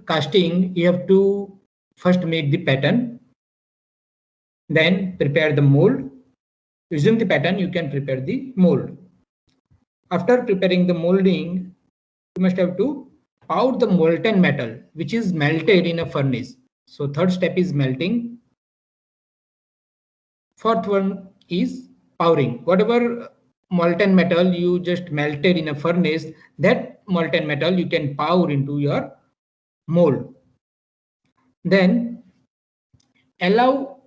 casting, you have to first make the pattern, then prepare the mold. Using the pattern, you can prepare the mold. After preparing the molding, you must have to pour the molten metal, which is melted in a furnace. So third step is melting. Fourth one is pouring. Whatever molten metal you just melted in a furnace, that molten metal you can pour into your mold. Then allow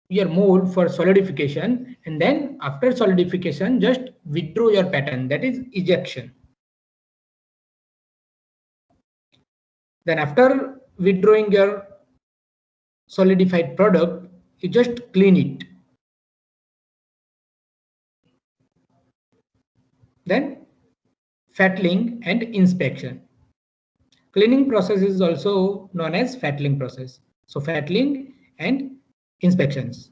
your mold for solidification, and then after solidification just withdraw your pattern, that is ejection. Then after withdrawing your solidified product, you just clean it. Then fettling and inspection. Cleaning process is also known as fettling process. So fettling and inspections.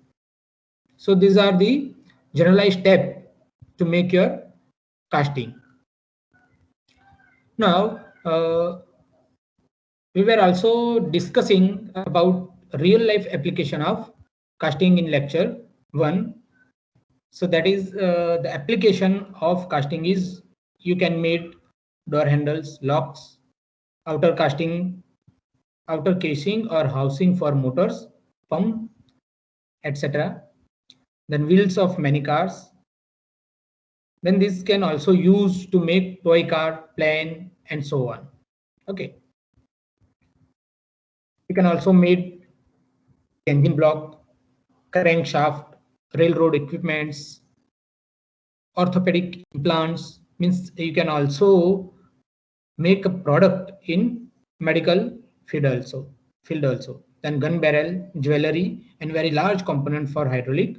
So these are the generalized steps to make your casting. Now we were also discussing about real life application of casting in lecture 1. So that is the application of casting is you can make door handles, locks, outer casting, outer casing or housing for motors, pump, etc. Then wheels of many cars. Then this can also use to make toy car, plane, and so on. Okay. You can also make engine block, crankshaft, railroad equipments, orthopedic implants. Means you can also make a product in medical field also. Then gun barrel, jewelry, and very large component for hydraulic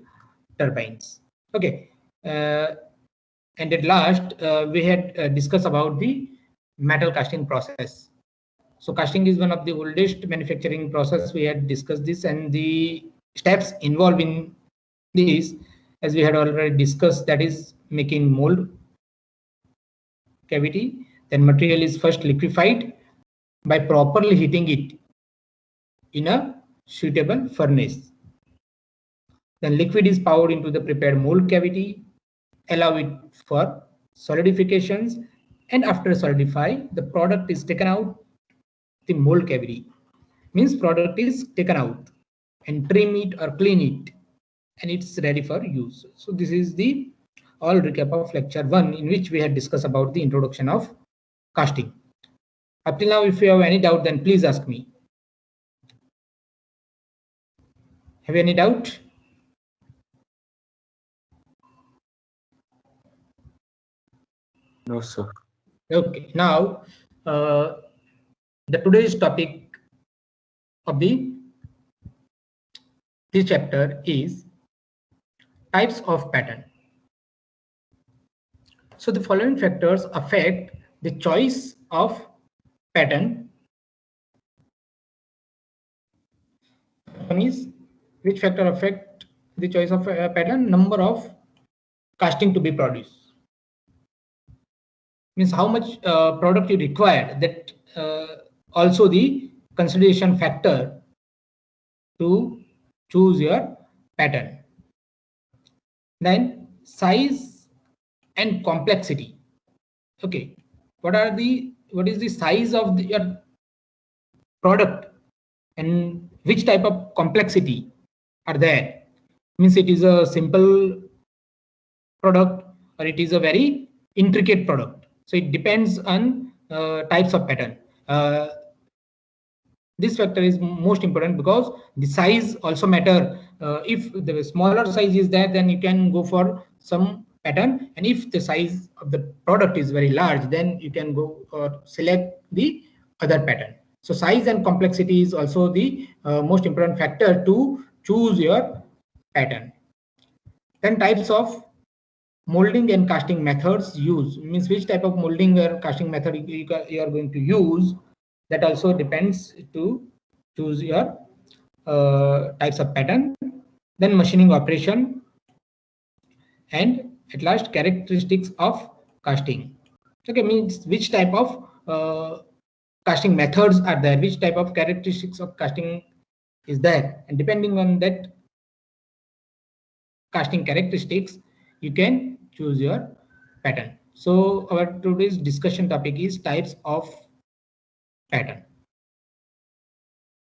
turbines. Okay. And at last, we had discussed about the metal casting process. So casting is one of the oldest manufacturing process. We had discussed this, and the steps involved in this, as we had already discussed, that is making mold cavity. Then material is first liquefied by properly heating it in a suitable furnace. Then liquid is poured into the prepared mold cavity, allow it for solidifications, and after solidify, the product is taken out the mold cavity. Means product is taken out and trim it or clean it, and it's ready for use. So this is the all recap of lecture 1, in which we had discussed about the introduction of casting. Up till now, if you have any doubt, then please ask me. Have you any doubt? No, sir. Okay. Now, the today's topic of this chapter is types of pattern. So the following factors affect the choice of pattern. One is, which factor affect the choice of pattern? Number of casting to be produced. Means how much product you require. That also the consideration factor to choose your pattern. Then size and complexity. Okay, what is the size of your product and which type of complexity are there? Means it is a simple product or it is a very intricate product. So it depends on types of pattern. This factor is most important because the size also matter. If the smaller size is there, then you can go for some pattern, and if the size of the product is very large, then you can go or select the other pattern. So size and complexity is also the most important factor to choose your pattern. Then types of molding and casting methods used. Means which type of molding or casting method you are going to use. That also depends to choose your types of pattern. Then machining operation, and at last characteristics of casting. Okay, means which type of casting methods are there, which type of characteristics of casting is there, and depending on that casting characteristics, you can choose your pattern. So our today's discussion topic is types of pattern.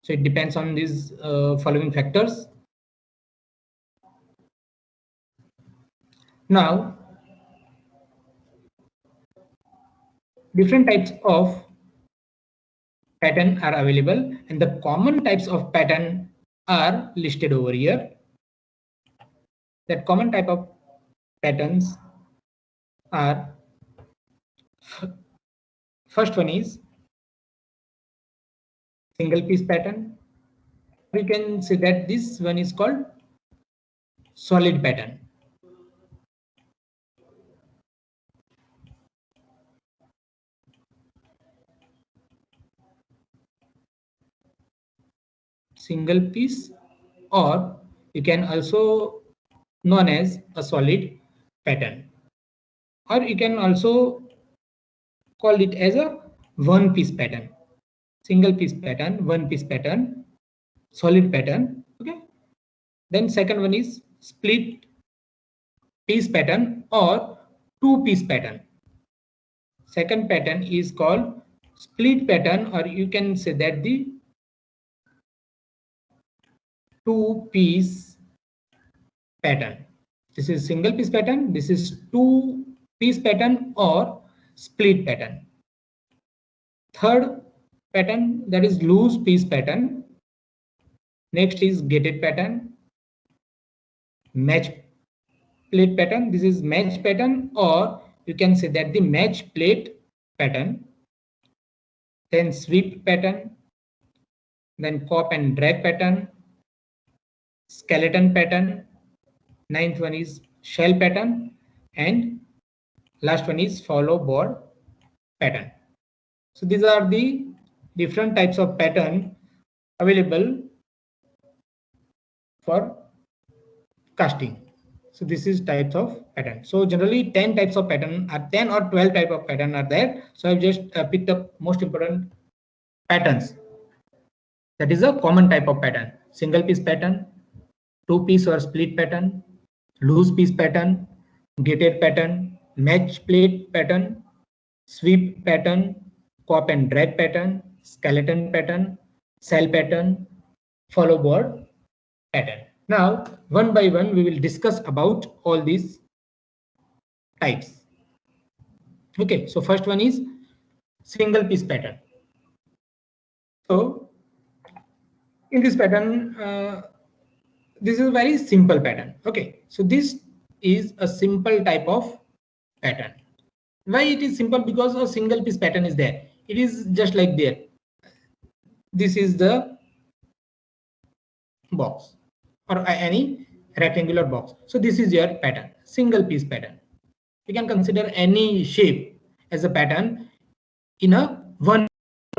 So it depends on these following factors. Now, different types of pattern are available, and the common types of pattern are listed over here. That common type of patterns are, first one is single piece pattern. We can say that this one is called solid pattern. Single piece, or you can also known as a solid pattern, or you can also call it as a one piece pattern. Single piece pattern, one piece pattern, solid pattern. Okay. Then second one is split piece pattern or two piece pattern. Second pattern is called split pattern, or you can say that the two piece pattern. This is single piece pattern, this is two piece pattern or split pattern. Third pattern, that is loose piece pattern. Next is gated pattern, match plate pattern. This is match pattern, or you can say that the match plate pattern. Then sweep pattern, then cop and drag pattern, skeleton pattern. Ninth one is shell pattern, and last one is follow board pattern. So these are the different types of pattern available for casting. So this is types of pattern. So generally 10 types of pattern are 10 or 12 type of pattern are there. So I've just picked up most important patterns. That is a common type of pattern: single piece pattern, two piece or split pattern, loose piece pattern, gated pattern, match plate pattern, sweep pattern, cop and drag pattern, skeleton pattern, cell pattern, follow board pattern. Now, one by one, we will discuss about all these types. Okay, so first one is single piece pattern. So in this pattern, this is a very simple pattern. Okay, so this is a simple type of pattern. Why it is simple? Because a single piece pattern is there. It is just like there. This is the box or any rectangular box. So this is your pattern, single piece pattern. You can consider any shape as a pattern in a one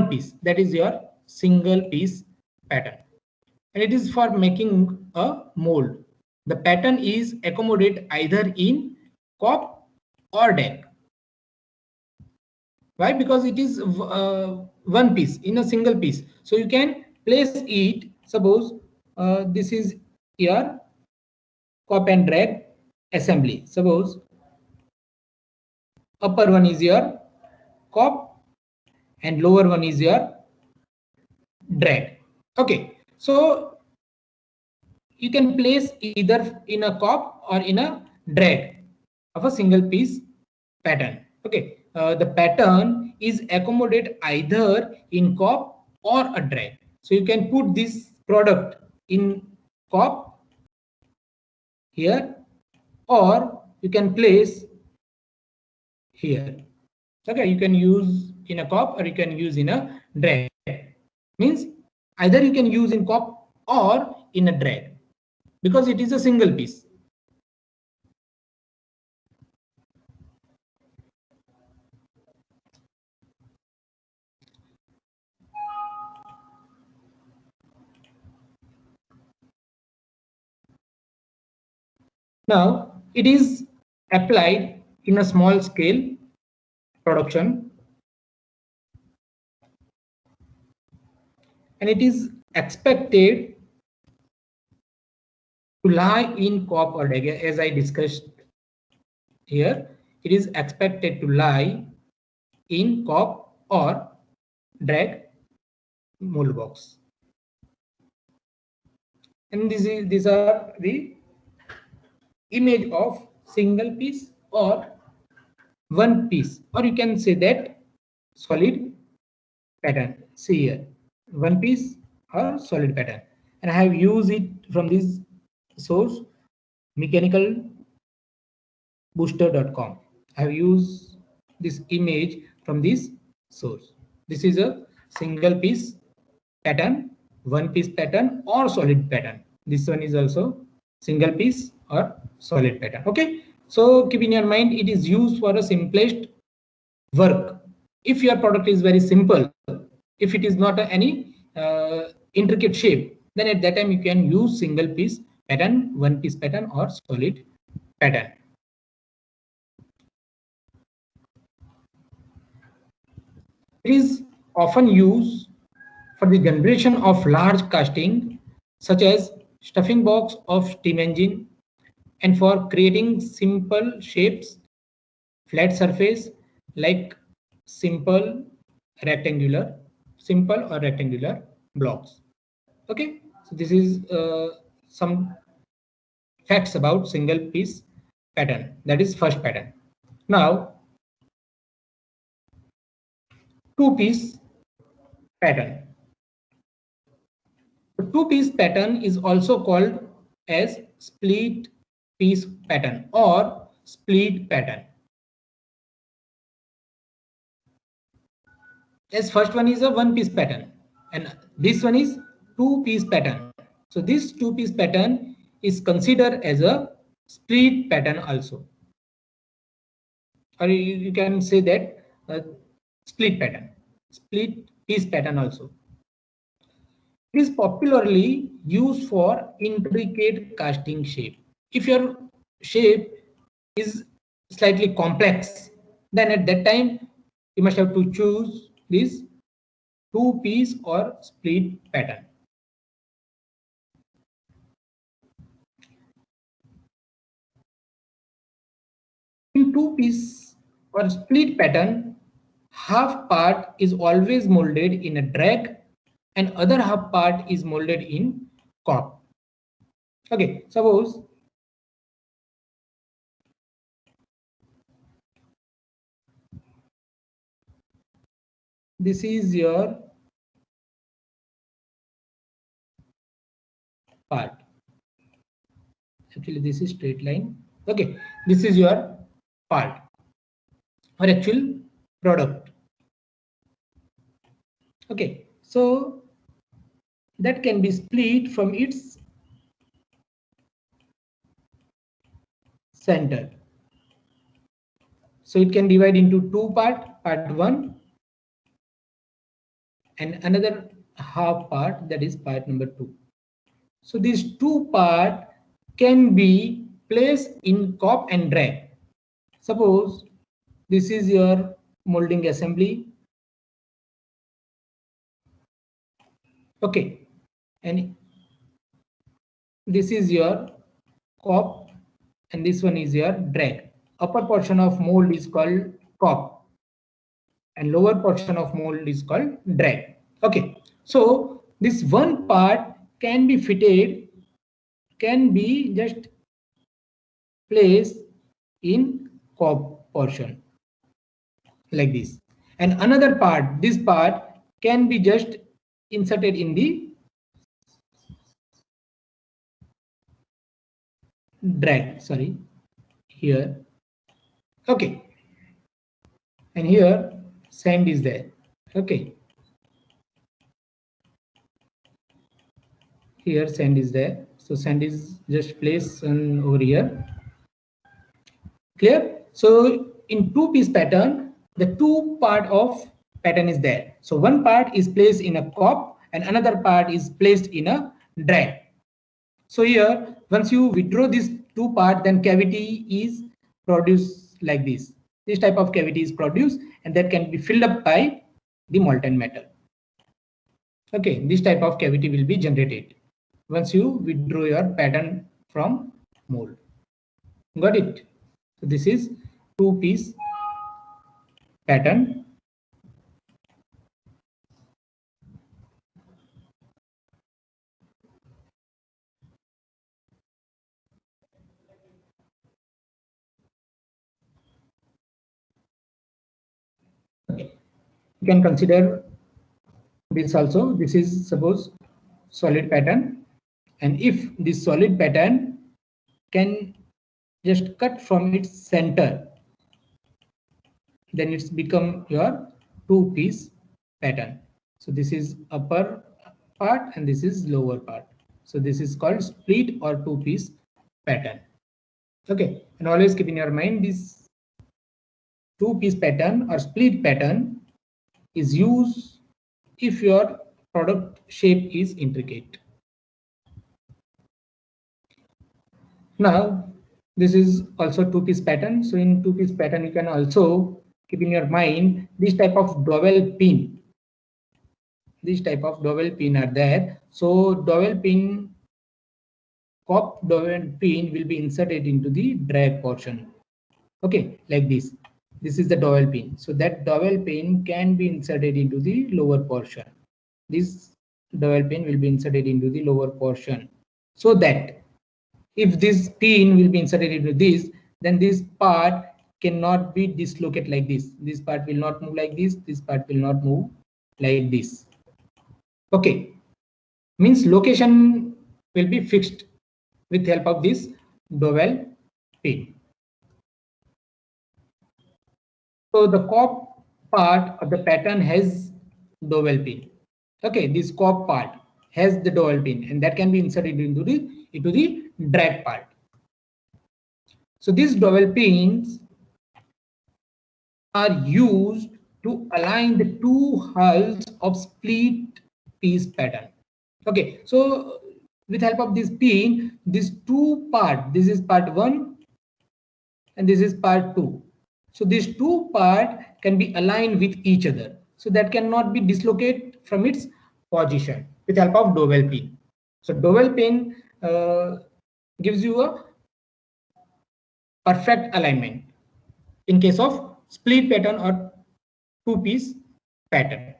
piece. That is your single piece pattern, and it is for making a mold. The pattern is accommodate either in cop or deck. Why? Because it is one piece in a single piece. So you can place it. Suppose this is your cop and drag assembly. Suppose upper one is your cop and lower one is your drag. Okay, so you can place either in a cop or in a drag of a single piece pattern. Okay, the pattern is accommodate either in cop or a drag. So you can put this product in cop here, or you can place here. Okay, you can use in a cop or you can use in a drag. Means either you can use in cop or in a drag, because it is a single piece. Now it is applied in a small scale production. and it is expected to lie in COP or DAG. As I discussed here, it is expected to lie in COP or DAG mold box. And these are the image of single piece or one piece, or you can say that solid pattern. See here, one piece or solid pattern, and I have used it from this source, mechanicalbooster.com. I have used this image from this source. This is a single piece pattern, one piece pattern, or solid pattern. This one is also single piece or solid pattern. Okay, so keep in your mind, it is used for a simplest work. If your product is very simple, if it is not any intricate shape, then at that time you can use single piece pattern, one piece pattern, or solid pattern. It is often used for the generation of large casting, such as stuffing box of steam engine, and for creating simple shapes, flat surface like simple or rectangular blocks. Okay, so this is some facts about single piece pattern. That is first pattern. Now, two piece pattern. The two piece pattern is also called as split piece pattern or split pattern. As first one is a one piece pattern and this one is two piece pattern. So this two piece pattern is considered as a split pattern also, or you can say that split piece pattern also. It is popularly used for intricate casting shape. If your shape is slightly complex, then at that time you must have to choose this two piece or split pattern. In two piece or split pattern, half part is always molded in a drag and other half part is molded in COP. Okay, suppose this is your part. Actually, this is straight line. Okay, this is your part or actual product. Okay, so that can be split from its center. So it can divide into two parts, part one and another half part, that is part number two. So these two parts can be placed in COP and drag. Suppose this is your molding assembly. Okay, and this is your COP and this one is your drag. Upper portion of mold is called COP and lower portion of mold is called drag. Okay, so this one part can be fitted, can be just placed in COP portion like this, and another part, this part can be just inserted in the drag, sorry, here. Okay, and here sand is there. Okay, here sand is there, so sand is just placed over here. Clear? So in two piece pattern, the two part of pattern is there. So one part is placed in a COP and another part is placed in a drag. So here, once you withdraw these two parts, then cavity is produced like this. This type of cavity is produced and that can be filled up by the molten metal. Okay, this type of cavity will be generated once you withdraw your pattern from mold. Got it? So this is two-piece pattern. Okay. You can consider this also. This is suppose solid pattern, and if this solid pattern can just cut from its center, then it's become your two-piece pattern. So this is upper part and this is lower part. So this is called split or two-piece pattern. Okay, and always keep in your mind this two-piece pattern or split pattern is used if your product shape is intricate. Now this is also two-piece pattern. So in two-piece pattern you can also keep in your mind this type of dowel pin. This type of dowel pin are there. So dowel pin, cop dowel pin will be inserted into the drag portion. Okay, like this. This is the dowel pin. So that dowel pin can be inserted into the lower portion. This dowel pin will be inserted into the lower portion, so that if this pin will be inserted into this, then this part cannot be dislocated like this. This part will not move like this. This part will not move like this. Okay, means location will be fixed with help of this dowel pin. So the cop part of the pattern has dowel pin. Okay, this cop part has the dowel pin, and that can be inserted into the drag part. So these dowel pins are used to align the two hulls of split piece pattern. Okay, so with help of this pin, these two part, this is part 1 and this is part 2. So these two part can be aligned with each other, so that cannot be dislocated from its position with help of dowel pin. So dowel pin gives you a perfect alignment in case of split pattern or two-piece pattern.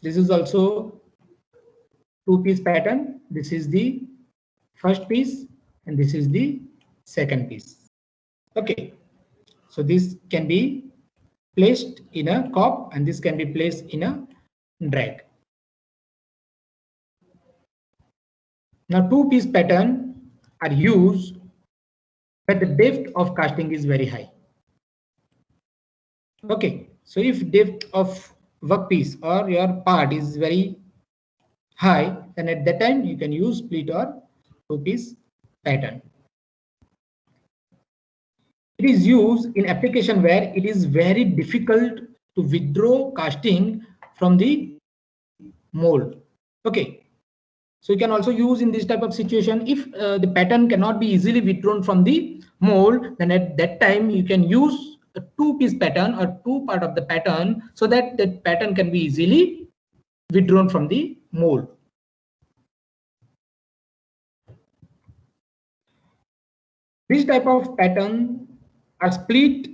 This is also two-piece pattern. This is the first piece and this is the second piece. Okay, so this can be placed in a cop and this can be placed in a drag. Now two-piece pattern are used where the depth of casting is very high. Okay, so if depth of workpiece or your part is very high, then at that time you can use split or two-piece pattern. It is used in application where it is very difficult to withdraw casting from the mold. Okay, so you can also use in this type of situation if the pattern cannot be easily withdrawn from the mold, then at that time you can use a two-piece pattern or two part of the pattern, so that the pattern can be easily withdrawn from the mold. This type of pattern are split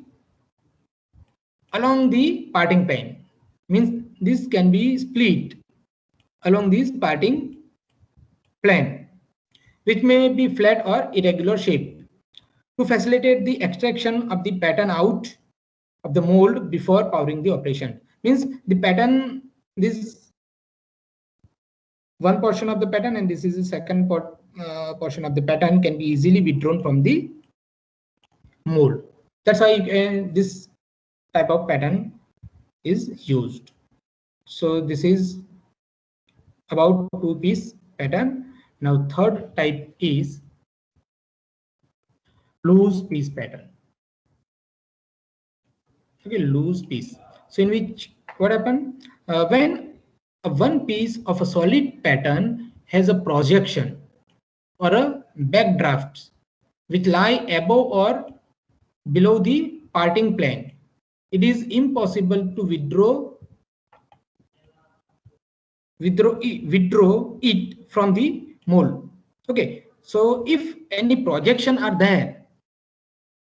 along the parting plane, means this can be split along this parting plane, which may be flat or irregular shape, to facilitate the extraction of the pattern out of the mold before powering the operation. Means the pattern, this one portion of the pattern and this is the second portion of the pattern can be easily withdrawn from the mold. That's why this type of pattern is used. So this is about two-piece pattern. Now third type is loose piece pattern. Okay, loose piece. So in which what happened when one piece of a solid pattern has a projection or a backdraft which lie above or below the parting plane, it is impossible to withdraw withdraw it from the mold. Okay, so if any projection are there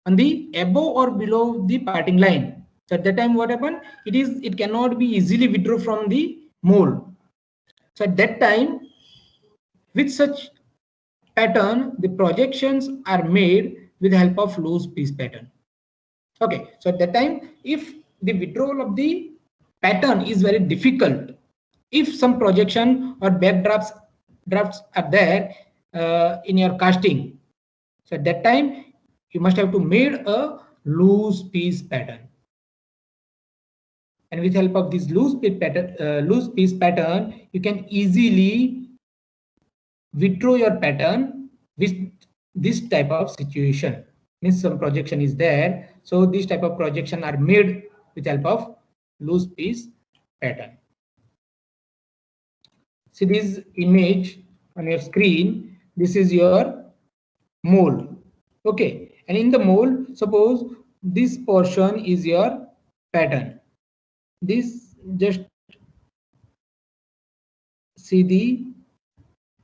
on the above or below the parting line, so at that time what happen, it cannot be easily withdraw from the mold. So at that time, with such pattern, the projections are made with the help of loose piece pattern. Okay, so at that time, if the withdrawal of the pattern is very difficult, if some projection or drafts are there in your casting, so at that time you must have to made a loose piece pattern. And with help of this loose piece pattern, you can easily withdraw your pattern with this type of situation. Means some projection is there, so this type of projection are made with help of loose piece pattern. See this image on your screen. This is your mold. Okay, and in the mold, suppose this portion is your pattern. This, just see the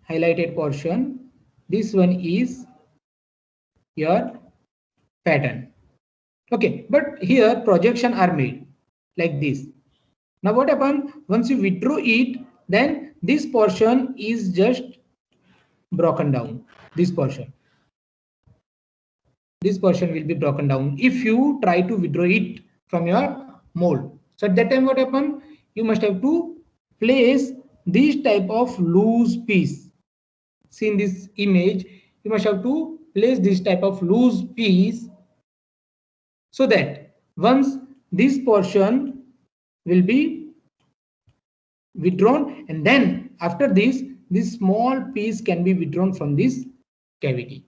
highlighted portion. This one is your pattern. Okay, but here projection are made like this. Now what happens, once you withdraw it, then this portion is just broken down. This portion will be broken down if you try to withdraw it from your mold. So at that time what happen, you must have to place this type of loose piece. See in this image, you must have to place this type of loose piece, so that once this portion will be withdrawn, and then after this small piece can be withdrawn from this cavity.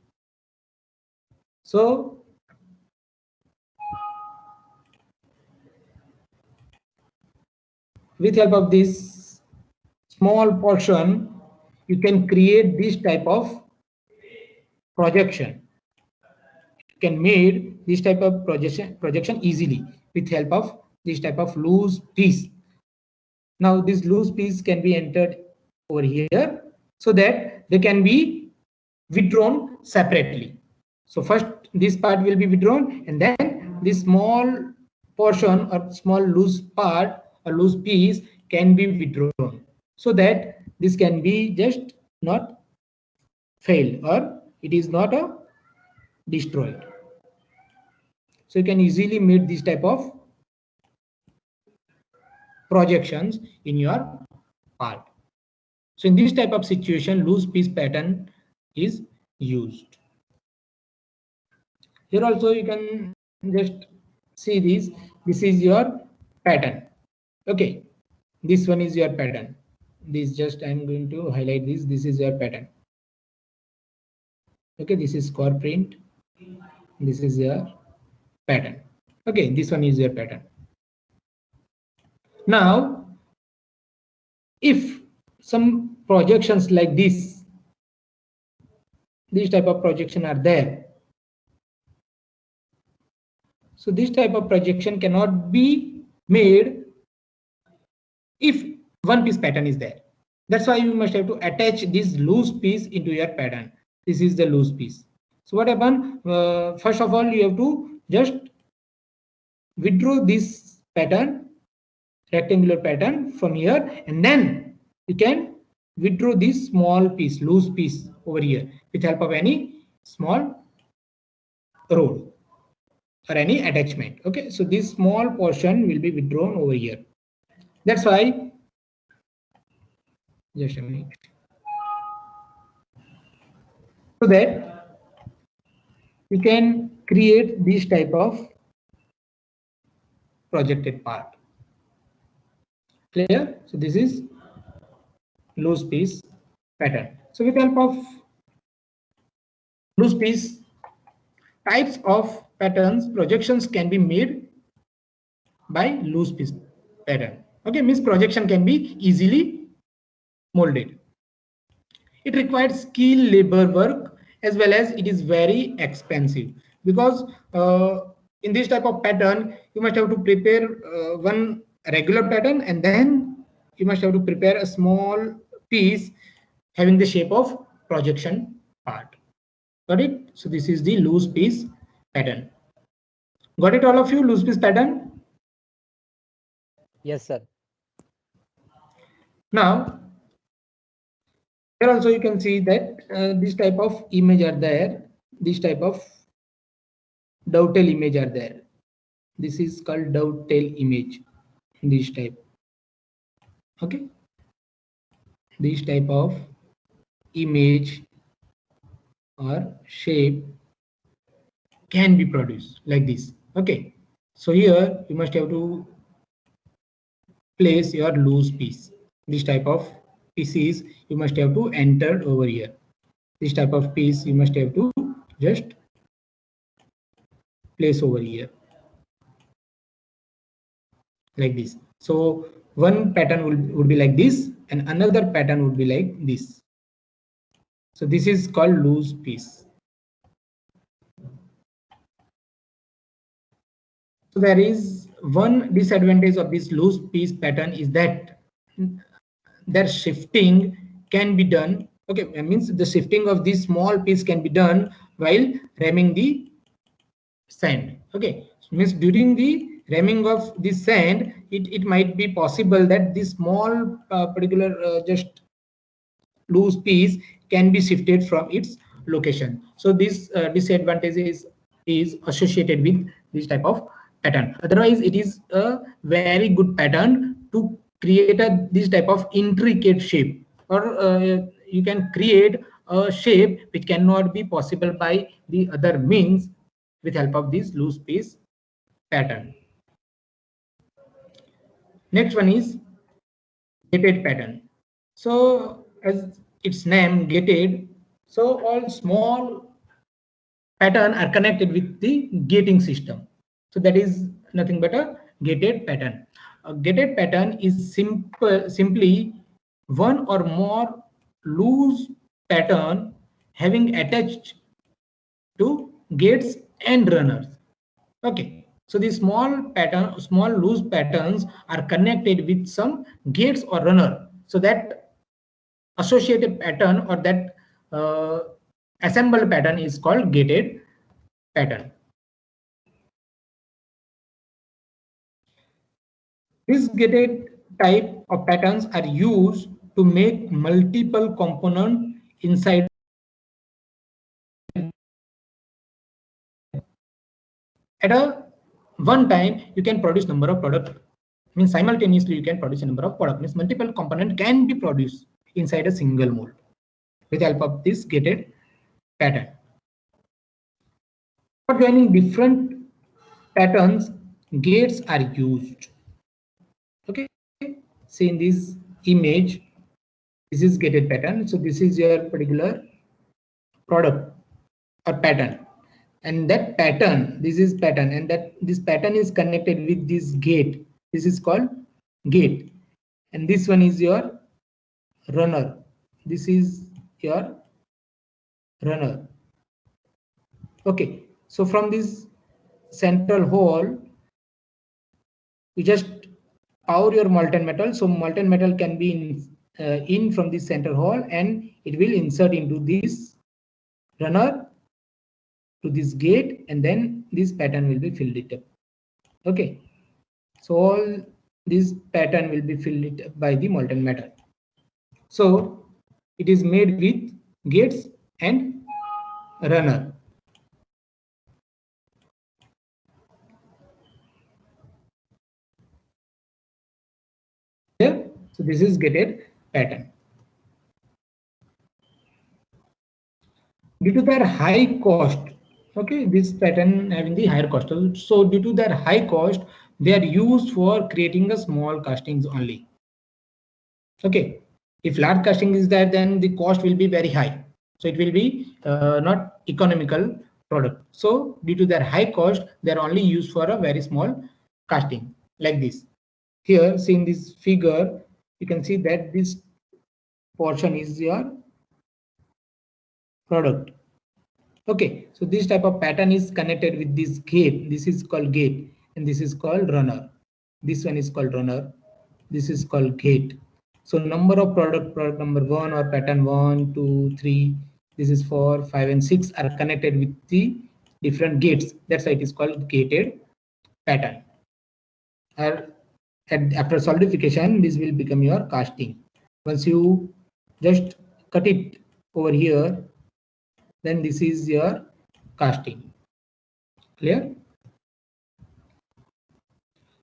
So with help of this small portion, you can create this type of projection. You can make this type of projection easily with help of this type of loose piece. Now this loose piece can be entered over here, so that they can be withdrawn separately. So first this part will be withdrawn, and then this small portion or small loose part or loose piece can be withdrawn, so that this can be just not failed, or it is not a destroyed. So you can easily make this type of projections in your part. So in this type of situation, loose piece pattern is used. Here also you can just see this. This is your pattern. Okay, this one is your pattern. This, just I'm going to highlight this. This is your pattern. Okay, this is core print. This is your pattern. Okay, this one is your pattern. Now, if some projections like this, these type of projection are there. So this type of projection cannot be made if one piece pattern is there. That's why you must have to attach this loose piece into your pattern. This is the loose piece. So what happens? First of all, you have to just withdraw this pattern, rectangular pattern from here, and then you can withdraw this small piece, loose piece over here with help of any small rod or any attachment. Okay, so this small portion will be withdrawn over here. That's why, just a minute, so that you can create this type of projected part. Clear? So this is loose piece pattern. So with help of loose piece, types of patterns, projections can be made by loose piece pattern. Okay, means projection can be easily molded. It requires skill, labor, work, as well as it is very expensive, because in this type of pattern you must have to prepare one regular pattern, and then you must have to prepare a small piece having the shape of projection part. Got it? So this is the loose piece pattern. Got it, all of you? Loose piece pattern. Yes, sir. Now here also you can see that this type of image are there. This type of dovetail image are there. This is called dovetail image. This type. Okay. This type of image or shape can be produced like this. Okay. So here you must have to place your loose piece. This type of pieces you must have to enter over here. This type of piece you must have to just place over here like this. So one pattern would be like this and another pattern would be like this. So this is called loose piece. So there is one disadvantage of this loose piece pattern is that their shifting can be done. Okay, that means the shifting of this small piece can be done while ramming the sand. Okay, means during the ramming of the sand, it might be possible that this small particular just loose piece can be shifted from its location. So this disadvantage is associated with this type of pattern. Otherwise, it is a very good pattern to create this type of intricate shape, or you can create a shape which cannot be possible by the other means with help of this loose piece pattern. Next one is gated pattern. So as its name gated, so all small pattern are connected with the gating system. So that is nothing but a gated pattern. A gated pattern is simply one or more loose pattern having attached to gates and runners. Okay, so these small loose patterns are connected with some gates or runner. So that associated pattern or that assembled pattern is called gated pattern. These gated type of patterns are used to make multiple components inside. At a one time, you can produce number of product. Means simultaneously you can produce a number of product. Means multiple component can be produced inside a single mold with the help of this gated pattern. For joining different patterns, gates are used. Okay, see in this image, this is gated pattern. So this is your particular product or pattern, and that pattern, this is pattern, and that this pattern is connected with this gate. This is called gate, and this one is your runner. This is your runner. Okay, so from this central hole, you just power your molten metal. So molten metal can be in from this center hole, and it will insert into this runner to this gate, and then this pattern will be filled it up. Okay, so all this pattern will be filled it up by the molten metal. So it is made with gates and runner. Here, so this is gated pattern. Due to their high cost, okay, this pattern having the higher cost. So due to their high cost, they are used for creating a small castings only. Okay, if large casting is there, then the cost will be very high. So it will be not economical product. So due to their high cost, they are only used for a very small casting like this. Here, seeing this figure, you can see that this portion is your product. Okay, so this type of pattern is connected with this gate. This is called gate, and this is called runner. This one is called runner. This is called gate. So number of product number 1 or pattern 1, 2, 3, this is 4, 5 and 6 are connected with the different gates. That's why it is called gated pattern. After solidification, this will become your casting. Once you just cut it over here, then this is your casting. Clear?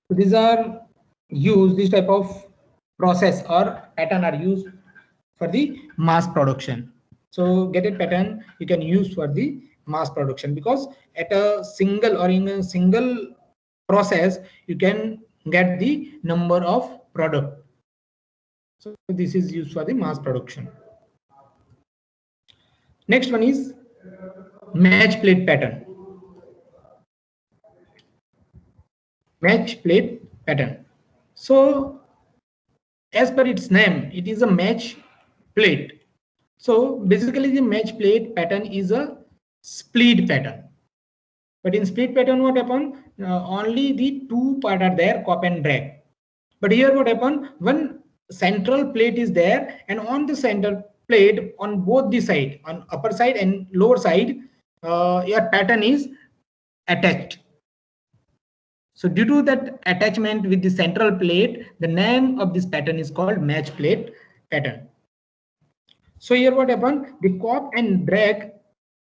So these are used, this type of process or pattern are used for the mass production. So gated pattern you can use for the mass production, because at a single or in a single process you can get the number of product. So this is used for the mass production. Next one is match plate pattern. Match plate pattern. So as per its name, it is a match plate. So basically the match plate pattern is a split pattern. But in split pattern, what happened? Only the two part are there, cup and drag. But here what happened? One central plate is there, and on the center plate, on both the side, on upper side and lower side, your pattern is attached. So due to that attachment with the central plate, the name of this pattern is called match plate pattern. So here what happened? The cup and drag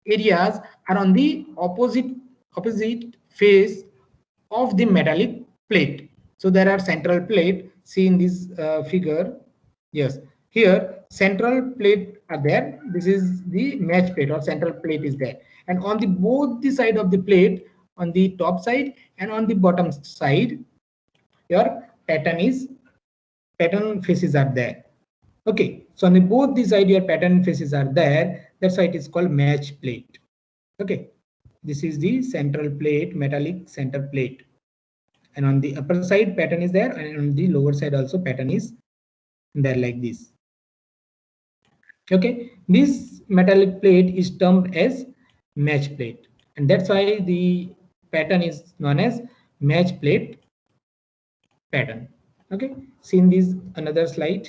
areas are on the opposite face of the metallic plate. So there are central plate. See in this figure. Yes, here central plate are there. This is the match plate or central plate is there, and on the both the side of the plate, on the top side and on the bottom side, your pattern faces are there. Okay, so on the both the side your pattern faces are there. That's why it is called match plate. Okay, this is the central plate, metallic center plate, and on the upper side pattern is there, and on the lower side also pattern is there like this. Okay, this metallic plate is termed as match plate, and that's why the pattern is known as match plate pattern. Okay, see in this another slide.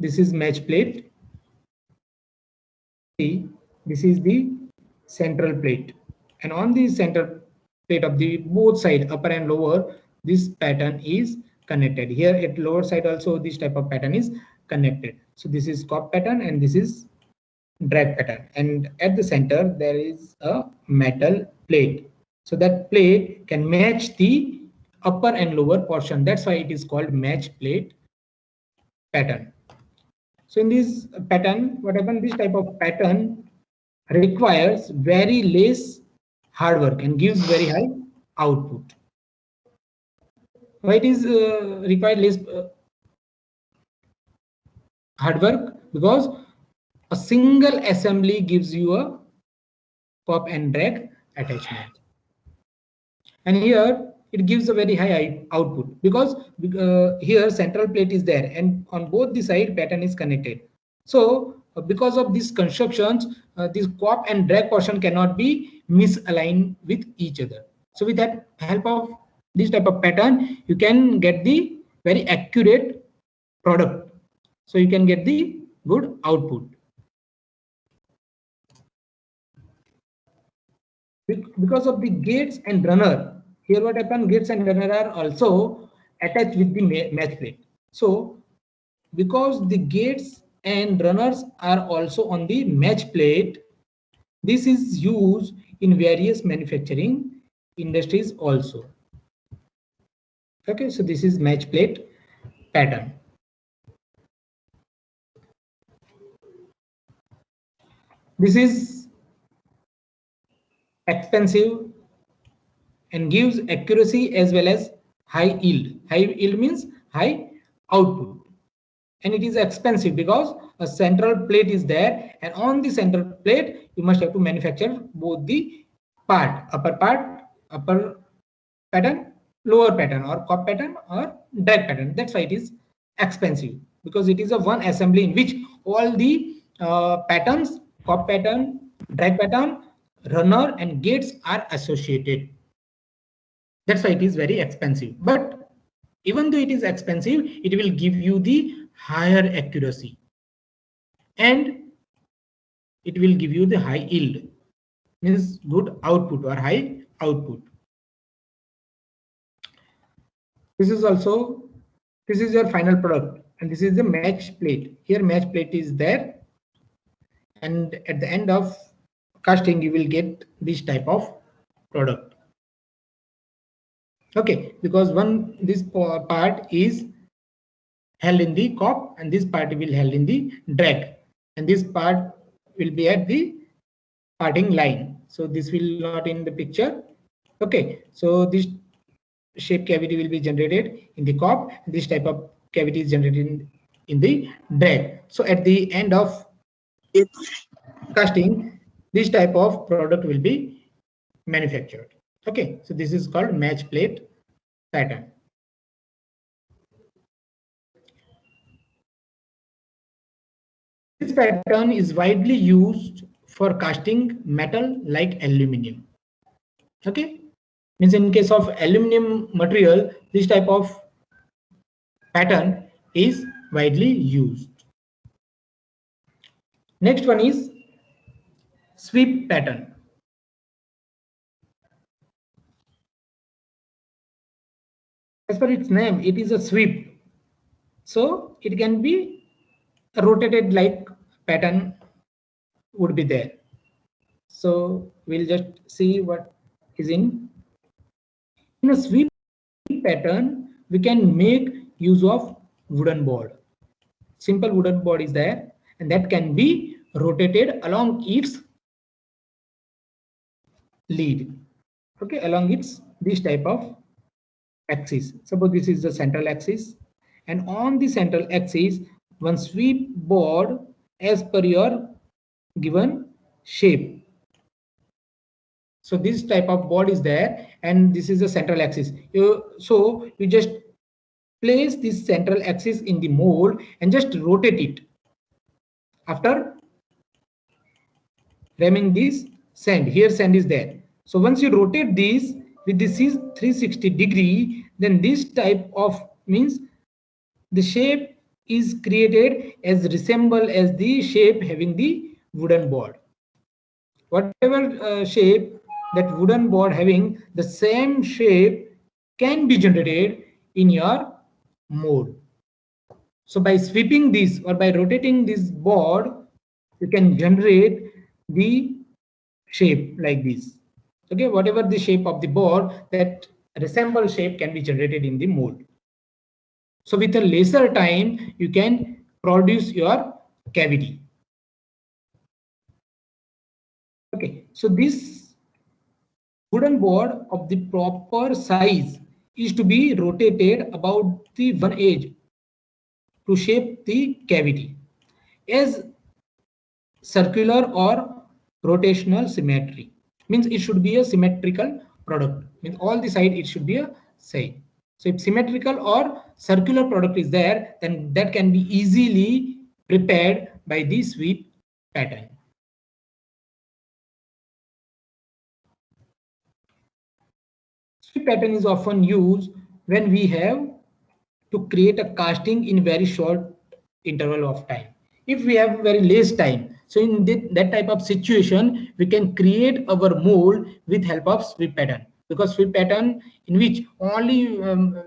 This is match plate. See, this is the central plate, and on the center plate of the both side, upper and lower, this pattern is connected. Here at lower side also this type of pattern is connected. So this is cup pattern and this is drag pattern, and at the center there is a metal plate. So that plate can match the upper and lower portion. That's why it is called match plate pattern. So in this pattern, what happens? This type of pattern requires very less hard work and gives very high output. Why it is required less hard work? Because a single assembly gives you a pop and drag attachment, and here it gives a very high output, because here central plate is there and on both the side pattern is connected. So because of these constructions, this pop and drag portion cannot be misaligned with each other. So with that help of this type of pattern, you can get the very accurate product, so you can get the good output. Because of the gates and runner, here what happened, gates and runner are also attached with the match plate. So because the gates and runners are also on the match plate, this is used in various manufacturing industries also. Okay, so this is match plate pattern. This is expensive and gives accuracy as well as high yield. High yield means high output, and it is expensive because a central plate is there, and on the central plate you must have to manufacture both the upper pattern, lower pattern, or cup pattern or drag pattern. That's why it is expensive, because it is a one assembly in which all the patterns, cup pattern, drag pattern, runner and gates are associated. That's why it is very expensive. But Even though it is expensive, it will give you the higher accuracy and it will give you the high yield, means good output or high output. This is also, this is your final product and this is the match plate. Here match plate is there, and at the end of casting you will get this type of product. Okay, because this part is held in the cup and this part will held in the drag, and this part will be at the parting line. So this will not in the picture. Okay, so this shape cavity will be generated in the cup. This type of cavity is generated in the drag. So at the end of casting, this type of product will be manufactured. Okay, so this is called match plate pattern. This pattern is widely used for casting metal like aluminum. Okay, means in case of aluminum material, this type of pattern is widely used. Next one is sweep pattern. As per its name, it is a sweep. So it can be rotated like pattern would be there. So we'll just see what is in a sweep pattern. We can make use of wooden board. Simple wooden board is there, and that can be rotated along its lead. Okay, along its this type of axis. Suppose this is the central axis, and on the central axis one sweep board as per your given shape. So this type of board is there, and this is the central axis. So you just place this central axis in the mold and just rotate it. After ramming this sand, here sand is there. So once you rotate this with this is 360 degree, then this type of means the shape is created as resemble as the shape having the wooden board. Whatever shape that wooden board having, the same shape can be generated in your mold. So by sweeping this or by rotating this board, you can generate the shape like this. Okay, whatever the shape of the board, that resemble shape can be generated in the mold. So with a lesser time, you can produce your cavity. Okay, so this wooden board of the proper size is to be rotated about the one edge to shape the cavity as circular or rotational symmetry. Means it should be a symmetrical product. Means all the side it should be a same. So if symmetrical or circular product is there, then that can be easily prepared by the sweep pattern. Sweep pattern is often used when we have to create a casting in very short interval of time. If we have very less time, so in that type of situation, we can create our mold with help of sweep pattern. Because sweep pattern in which only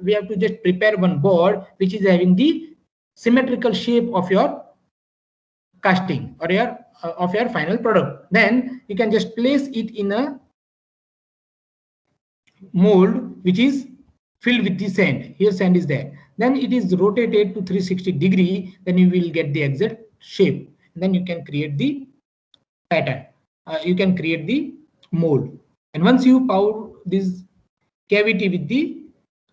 we have to just prepare one board which is having the symmetrical shape of your casting or your of your final product. Then you can just place it in a mold which is filled with the sand. Here sand is there. Then it is rotated to 360 degree. Then you will get the exact shape. Then you can create the pattern. You can create the mold. And once you pour this cavity with the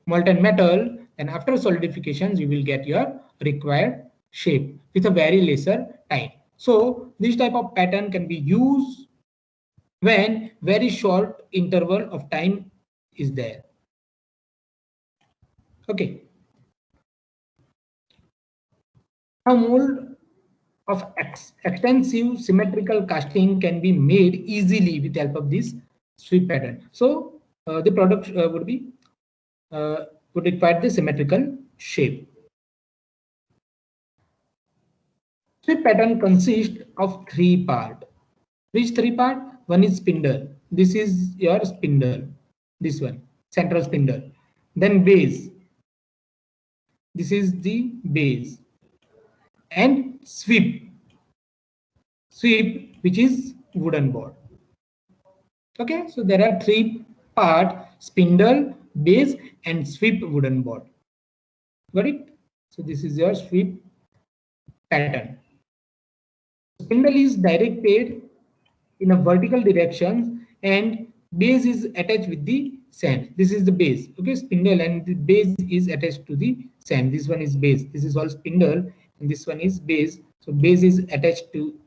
molten metal, then after solidifications you will get your required shape with a very lesser time. So this type of pattern can be used when very short interval of time is there. Okay. A mold of extensive symmetrical casting can be made easily with the help of this sweep pattern. So the product would be would require the symmetrical shape. Sweep pattern consists of three parts. Which three parts? One is spindle. This is your spindle. This one, central spindle. Then base. This is the base. And sweep. Sweep, which is wooden board. Okay, so there are three parts: spindle, base, and sweep wooden board. Got it? So this is your sweep pattern. Spindle is directed in a vertical direction and base is attached with the sand. This is the base. Okay, spindle and the base is attached to the sand. This one is base. This is all spindle and this one is base. So base is attached to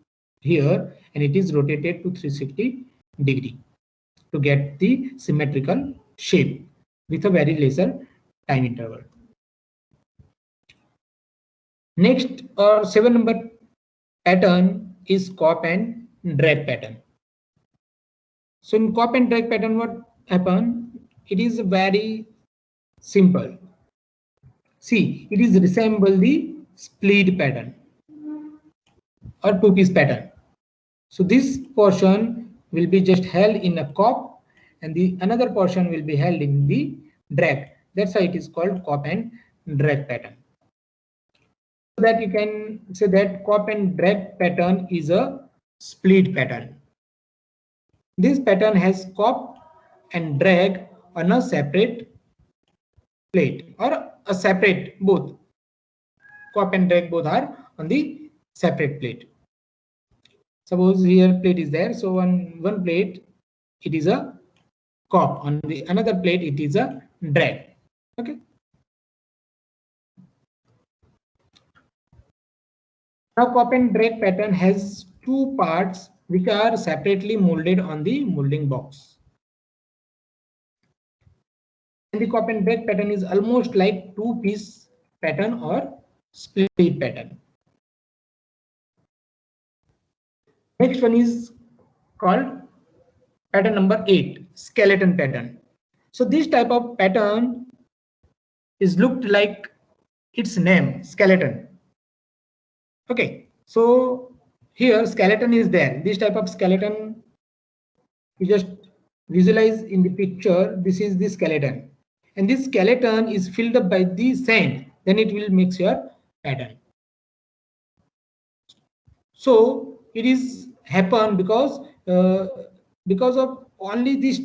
here and it is rotated to 360 degree to get the symmetrical shape with a very lesser time interval. Next, 7 number pattern is cop and drag pattern. So in cop and drag pattern, what happen? It is very simple. See, it is resemble the split pattern or two-piece pattern. So this portion will be just held in a cop and the another portion will be held in the drag. That's why it is called cop and drag pattern. So that you can say that cop and drag pattern is a split pattern. This pattern has cop and drag on a separate plate or a separate both. Cop and drag both are on the separate plate. Suppose here plate is there, so on one plate it is a cop, on the another plate it is a drag. Okay. Now cop and drag pattern has two parts which are separately molded on the molding box. And the cop and drag pattern is almost like two-piece pattern or split pattern. Next one is called pattern number 8, skeleton pattern. So this type of pattern is looked like its name, skeleton. Okay, so here skeleton is there. This type of skeleton, you just visualize in the picture. This is the skeleton, and this skeleton is filled up by the sand. Then it will make your pattern. So it is happen because of only this.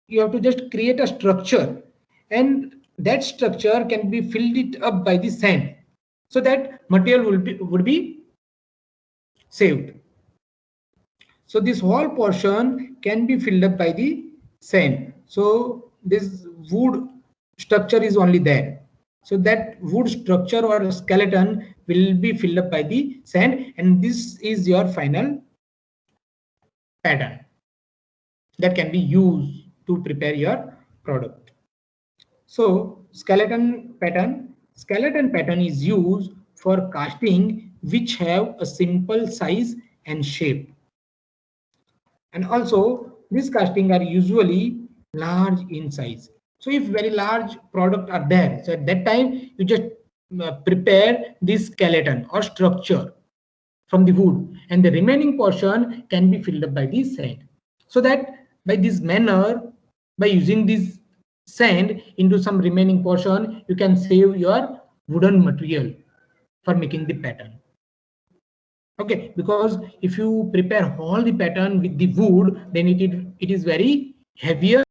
You have to just create a structure, and that structure can be filled it up by the sand, so that material would be saved. So this whole portion can be filled up by the sand. So this wood structure is only there. So that wood structure or skeleton will be filled up by the sand, and this is your final pattern that can be used to prepare your product. So skeleton pattern is used for casting which have a simple size and shape. And also these casting are usually large in size. So if very large product are there, so at that time you just prepare this skeleton or structure from the wood, and the remaining portion can be filled up by the sand. So that by this manner, by using this sand into some remaining portion, you can save your wooden material for making the pattern. Okay, because if you prepare all the pattern with the wood, then it is very heavier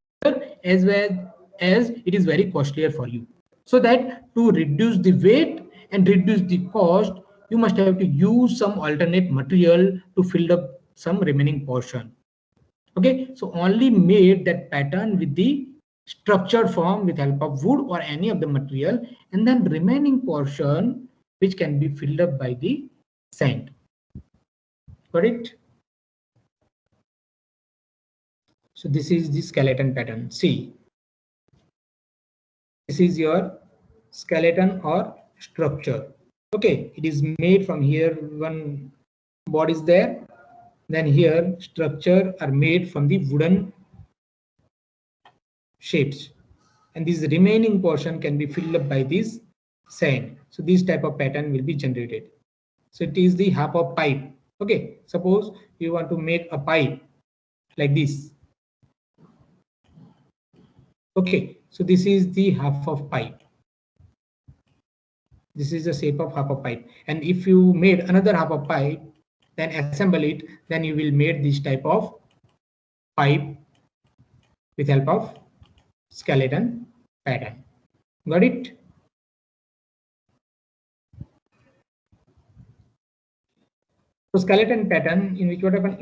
as well as it is very costlier for you. So that to reduce the weight and reduce the cost, you must have to use some alternate material to fill up some remaining portion. Okay, so only made that pattern with the structured form with help of wood or any of the material, and then remaining portion which can be filled up by the sand. Got it? So this is the skeleton pattern. See, this is your skeleton or structure. Okay, it is made from here, one board is there, then here structure are made from the wooden shapes. and this remaining portion can be filled up by this sand. So this type of pattern will be generated. So it is the half of pipe. Okay, suppose you want to make a pipe like this. Okay, so this is the half of pipe. This is the shape of half of pipe, and if you made another half of pipe, then assemble it, then you will make this type of pipe with help of skeleton pattern. Got it? So skeleton pattern, in which what happen,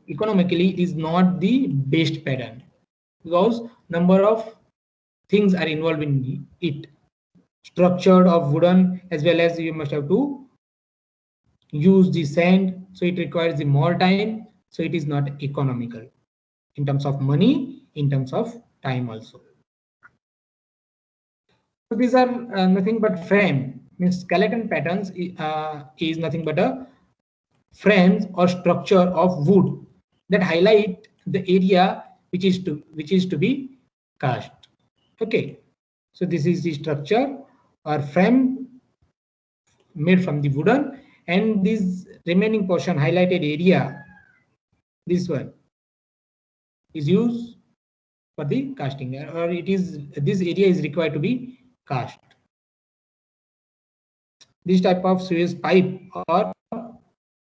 economically is not the best pattern, because number of things are involved in it. Structured of wooden, as well as you must have to use the sand, so it requires the more time, so it is not economical in terms of money, in terms of time also. So these are nothing but frame, means skeleton patterns is nothing but a frames or structure of wood that highlight the area which is to be cast. Okay, so this is the structure or frame made from the wooden, and this remaining portion highlighted area, this one is used for the casting, or it is this area is required to be cast. This type of sewage pipe or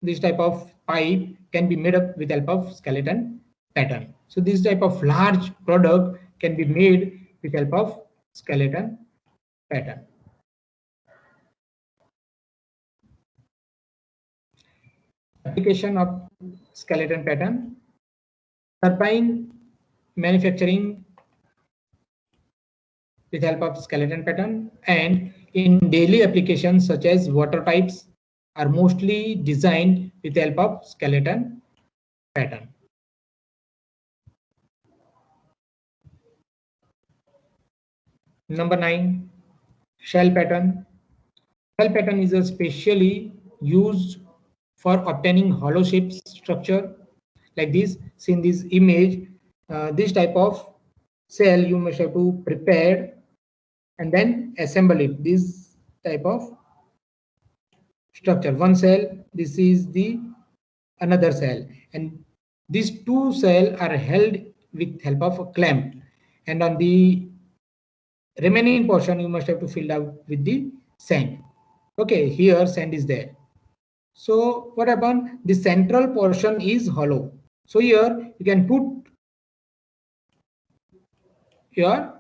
this type of pipe can be made up with help of skeleton pattern. So this type of large product can be made with help of skeleton pattern. Application of skeleton pattern: turbine manufacturing with help of skeleton pattern, and in daily applications such as water pipes are mostly designed with help of skeleton pattern. Number 9, shell pattern. Shell pattern is especially used for obtaining hollow shape structure like this. See in this image, this type of cell you must have to prepare and then assemble it. This type of structure, one cell, this is the another cell, and these two cells are held with help of a clamp, and on the remaining portion you must have to fill out with the sand. Okay, here sand is there. So what happened? The central portion is hollow. So here you can put your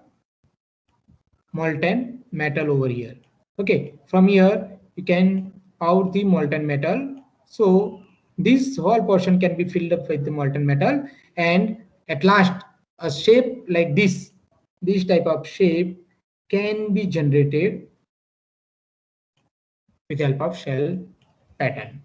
molten metal over here. Okay, from here you can pour the molten metal. So this whole portion can be filled up with the molten metal, and at last a shape like this type of shape can be generated with help of shell pattern.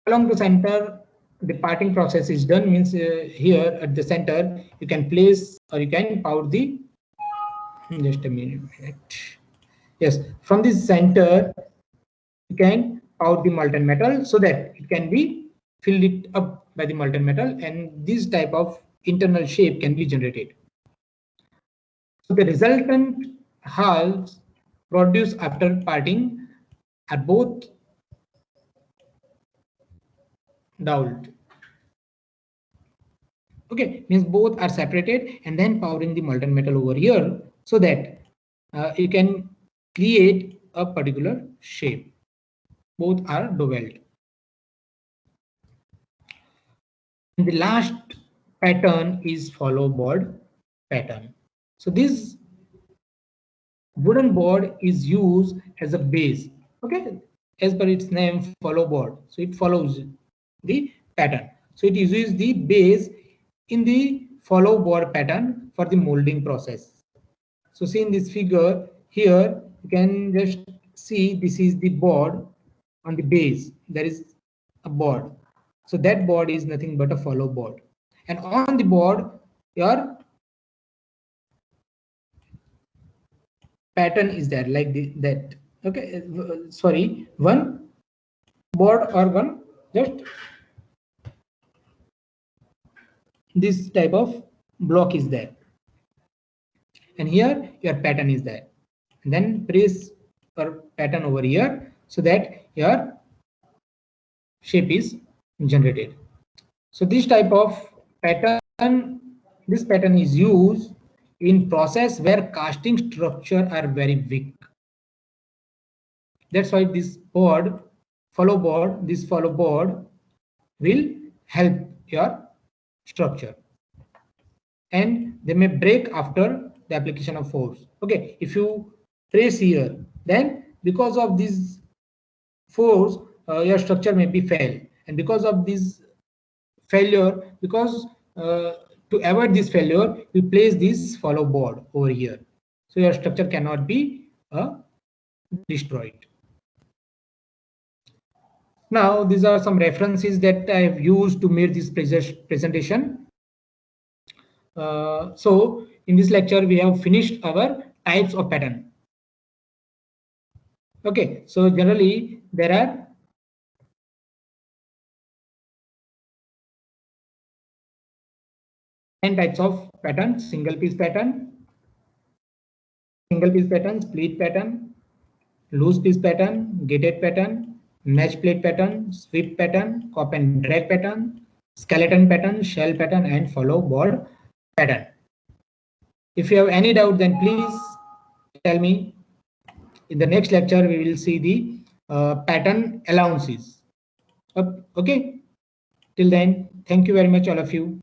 Along the center, the parting process is done, means here at the center you can place or you can pour the, just a minute. Yes, from this center you can pour the molten metal so that it can be filled it up by the molten metal, and this type of internal shape can be generated. So the resultant halves produced after parting are both doweled. Okay, means both are separated and then powering the molten metal over here so that you can create a particular shape. Both are dowelled. And the last pattern is follow board pattern. So this wooden board is used as a base. Okay, as per its name, follow board. So it follows the pattern. So it uses the base in the follow board pattern for the molding process. So see in this figure here, you can just see this is the board. On the base there is a board, so that board is nothing but a follow board, and on the board your pattern is there like that. Okay, sorry, one board or just this type of block is there, and here your pattern is there, and then press your pattern over here so that your shape is generated. So this type of pattern, this pattern is used in process where casting structure are very weak. That's why this follow board will help your structure, and they may break after the application of force. Okay, if you press here, then because of this force, your structure may be fail, and because of this failure, because to avoid this failure, we place this follow board over here, so your structure cannot be destroyed. Now these are some references that I have used to make this presentation. So in this lecture we have finished our types of pattern. Okay, so generally there are n types of pattern: single piece pattern, split pattern, loose piece pattern, gated pattern, match plate pattern, sweep pattern, cop and drag pattern, skeleton pattern, shell pattern, and follow board pattern. If you have any doubt, then please tell me. In the next lecture, we will see the pattern allowances. Okay. Till then, thank you very much, all of you.